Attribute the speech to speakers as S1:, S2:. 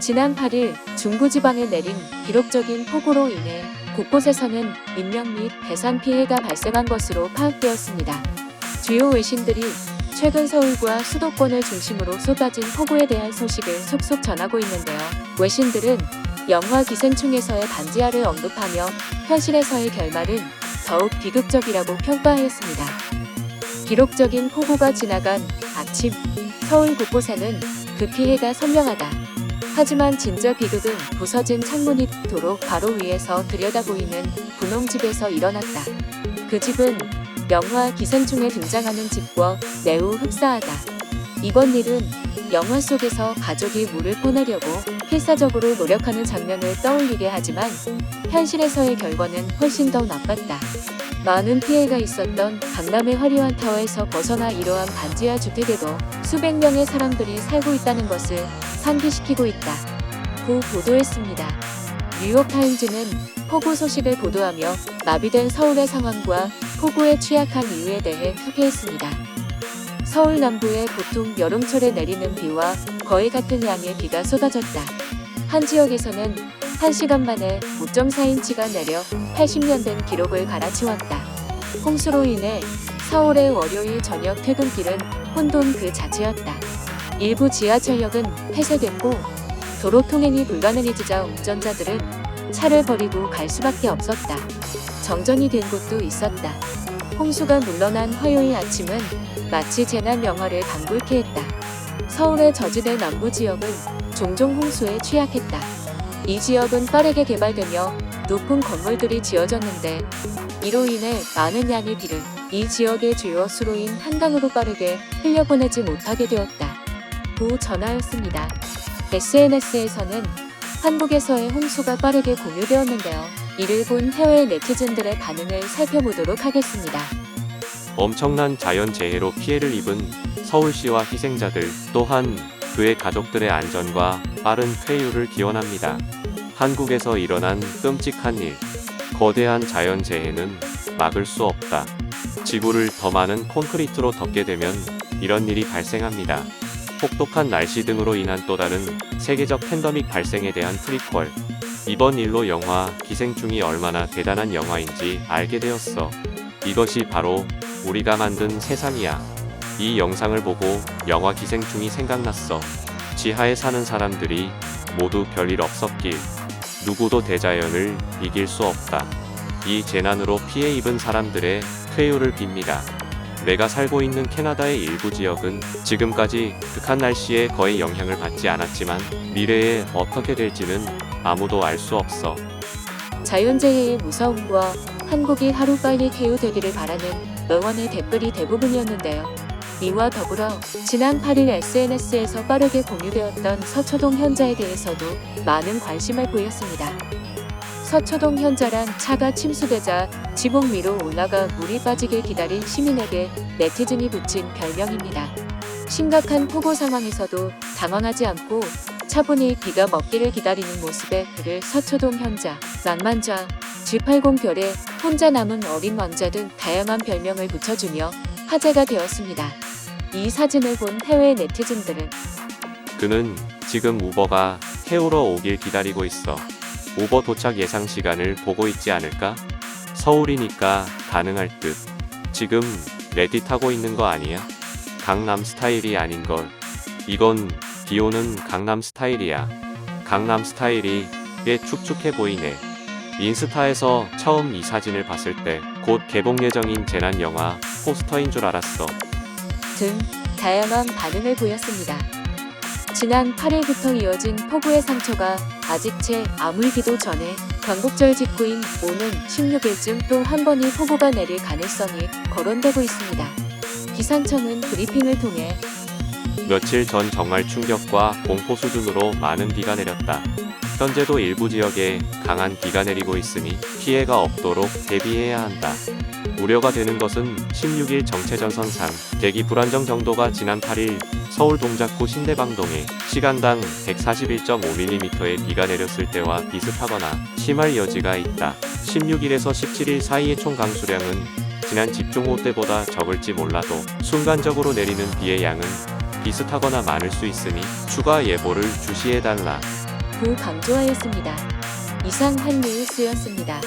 S1: 지난 8일 중부지방에 내린 기록적인 폭우로 인해 곳곳에서는 인명 및 배산 피해가 발생한 것으로 파악되었습니다. 주요 외신들이 최근 서울과 수도권을 중심으로 쏟아진 폭우에 대한 소식을 속속 전하고 있는데요. 외신들은 영화 기생충에서의 반지하를 언급하며 현실에서의 결말은 더욱 비극적이라고 평가하였습니다. 기록적인 폭우가 지나간 아침, 서울 곳곳에는 그 피해가 선명하다. 하지만 진짜 비극은 부서진 창문이 도로 바로 위에서 들여다보이는 분홍집에서 일어났다. 그 집은 영화 기생충에 등장하는 집과 매우 흡사하다. 이번 일은 영화 속에서 가족이 물을 뿜으려고 필사적으로 노력하는 장면을 떠올리게 하지만 현실에서의 결과는 훨씬 더 나빴다. 많은 피해가 있었던 강남의 화려한 타워에서 벗어나 이러한 반지하 주택에도 수백 명의 사람들이 살고 있다는 것을 상기시키고 있다. 고 보도했습니다. 뉴욕타임즈는 폭우 소식을 보도하며 마비된 서울의 상황과 폭우에 취약한 이유에 대해 소개했습니다. 서울 남부에 보통 여름철에 내리는 비와 거의 같은 양의 비가 쏟아졌다. 한 지역에서는 1시간 만에 5.4인치가 내려 80년 된 기록을 갈아치웠다. 홍수로 인해 서울의 월요일 저녁 퇴근길은 혼돈 그 자체였다. 일부 지하철역은 폐쇄됐고 도로 통행이 불가능해지자 운전자들은 차를 버리고 갈 수밖에 없었다. 정전이 된 곳도 있었다. 홍수가 물러난 화요일 아침은 마치 재난 영화를 방불케 했다. 서울의 저지대 남부 지역은 종종 홍수에 취약했다. 이 지역은 빠르게 개발되며 높은 건물들이 지어졌는데 이로 인해 많은 양의 비를 이 지역의 주요 수로인 한강으로 빠르게 흘려보내지 못하게 되었다. 고 전하였습니다. SNS에서는 한국에서의 홍수가 빠르게 공유되었는데요. 이를 본 해외 네티즌들의 반응을 살펴보도록 하겠습니다.
S2: 엄청난 자연재해로 피해를 입은 서울시와 희생자들 또한 그의 가족들의 안전과 빠른 쾌유를 기원합니다. 한국에서 일어난 끔찍한 일, 거대한 자연재해는 막을 수 없다. 지구를 더 많은 콘크리트로 덮게 되면 이런 일이 발생합니다. 혹독한 날씨 등으로 인한 또 다른 세계적 팬데믹 발생에 대한 프리퀄. 이번 일로 영화 기생충이 얼마나 대단한 영화인지 알게 되었어. 이것이 바로 우리가 만든 세상이야. 이 영상을 보고 영화 기생충이 생각났어. 지하에 사는 사람들이 모두 별일 없었길. 누구도 대자연을 이길 수 없다. 이 재난으로 피해 입은 사람들의 쾌유를 빕니다. 내가 살고 있는 캐나다의 일부 지역은 지금까지 극한 날씨에 거의 영향을 받지 않았지만 미래에 어떻게 될지는 아무도 알 수 없어.
S1: 자연재해의 무서움과 한국이 하루빨리 쾌유되기를 바라는 응원의 댓글이 대부분이었는데요. 이와 더불어 지난 8일 SNS에서 빠르게 공유되었던 서초동 현자에 대해서도 많은 관심을 보였습니다. 서초동 현자란 차가 침수되자 지붕 위로 올라가 물이 빠지길 기다린 시민에게 네티즌이 붙인 별명입니다. 심각한 폭우 상황에서도 당황하지 않고 차분히 비가 먹기를 기다리는 모습에 그를 서초동 현자, 낭만자, G80별에 혼자 남은 어린 왕자 등 다양한 별명을 붙여주며 화제가 되었습니다. 이 사진을 본 해외 네티즌들은
S2: 그는 지금 우버가 태우러 오길 기다리고 있어. 우버 도착 예상 시간을 보고 있지 않을까? 서울이니까 가능할 듯. 지금 레디 타고 있는 거 아니야? 강남 스타일이 아닌걸. 이건 비 오는 강남 스타일이야. 강남 스타일이 꽤 축축해 보이네. 인스타에서 처음 이 사진을 봤을 때 곧 개봉 예정인 재난 영화 포스터인 줄 알았어.
S1: 등 다양한 반응을 보였습니다. 지난 8일부터 이어진 폭우의 상처가 아직 채 아물기도 전에 광복절 직후인 오는 16일쯤 또 한 번의 폭우가 내릴 가능성이 거론되고 있습니다. 기상청은 브리핑을 통해
S2: 며칠 전 정말 충격과 공포 수준으로 많은 비가 내렸다. 현재도 일부 지역에 강한 비가 내리고 있으니 피해가 없도록 대비해야 한다. 우려가 되는 것은 16일 정체전선상 대기 불안정 정도가 지난 8일 서울 동작구 신대방동에 시간당 141.5mm의 비가 내렸을 때와 비슷하거나 심할 여지가 있다. 16일에서 17일 사이의 총 강수량은 지난 집중호우 때보다 적을지 몰라도 순간적으로 내리는 비의 양은 비슷하거나 많을 수 있으니 추가 예보를 주시해달라.
S1: 구 강조하였습니다. 이상 한뉴스였습니다.